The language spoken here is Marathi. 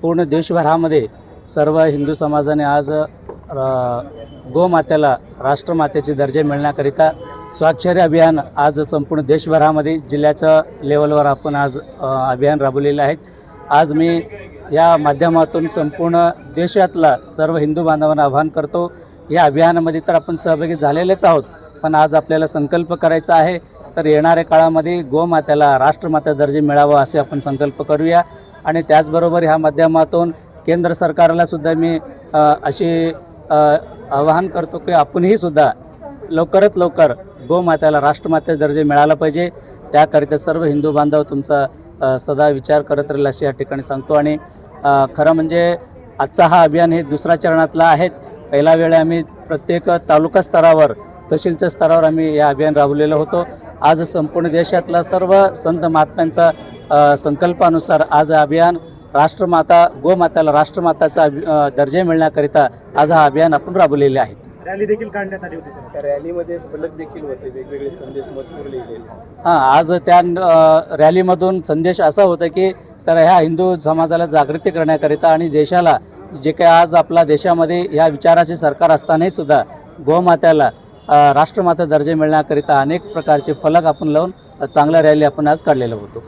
पूर्ण देशभरामध्ये सर्व हिंदू समाजाने आज गोमातेला राष्ट्रमातेचे दर्जे मिळण्याकरिता स्वाक्षरी अभियान आज संपूर्ण देशभरामध्ये जिल्ह्याच्या लेवलवर आपण आज अभियान राबवलेले आहेत। आज मी या माध्यमातून संपूर्ण देशातला सर्व हिंदू बांधवांना आवाहन करतो, या अभियानामध्ये तर आपण सहभागी झालेलेच आहोत, पण आज आपल्याला संकल्प करायचा आहे, तर येणाऱ्या काळामध्ये गोमातेला राष्ट्रमाता दर्जा मिळावा असे आपण संकल्प करूया। आणि त्याचबरोबर ह्या माध्यमातून केंद्र सरकारला सुद्धा मी अशी आवाहन करतो की आपणही सुद्धा लवकरात लवकर गोमातेला राष्ट्रमाता दर्जा मिळाला पाहिजे। त्याकरिता सर्व हिंदू बांधव तुमचा सदा विचार करत राहील अशी या ठिकाणी सांगतो। आणि खरं म्हणजे आजचा हा अभियान हे दुसऱ्या चरणातला आहे। पहिला वेळ आम्ही प्रत्येक तालुका स्तरावर तहसीलच्या स्तरावर आम्ही या अभियान राबवलेलं होतं। आज संपूर्ण देशातला सर्व संत महात्म्यांचा संकल्पानुसार आज अभियान राष्ट्रमाता गोमाताला राष्ट्रमाताचा दर्जा मिळण्याकरिता आज हा अभियान आपण राबवलेले आहे। रॅली देखील काढण्यात आली होती सर, त्या रॅलीमध्ये फलक देखील होते, वेगवेगळे संदेश मजकूर लिहिलेले। आज त्या रॅलीमधून संदेश असा होता की तर ह्या हिंदू समाजाला जागृती करण्याकरिता आणि देशाला जे काही आज आपल्या देशामध्ये या विचाराचे सरकार असतानाही सुद्धा गोमात्याला राष्ट्रमाता दर्जा मिळण्याकरिता अनेक प्रकारचे फलक आपण लावून चांगला रॅली आपण आज काढलेलं होतो।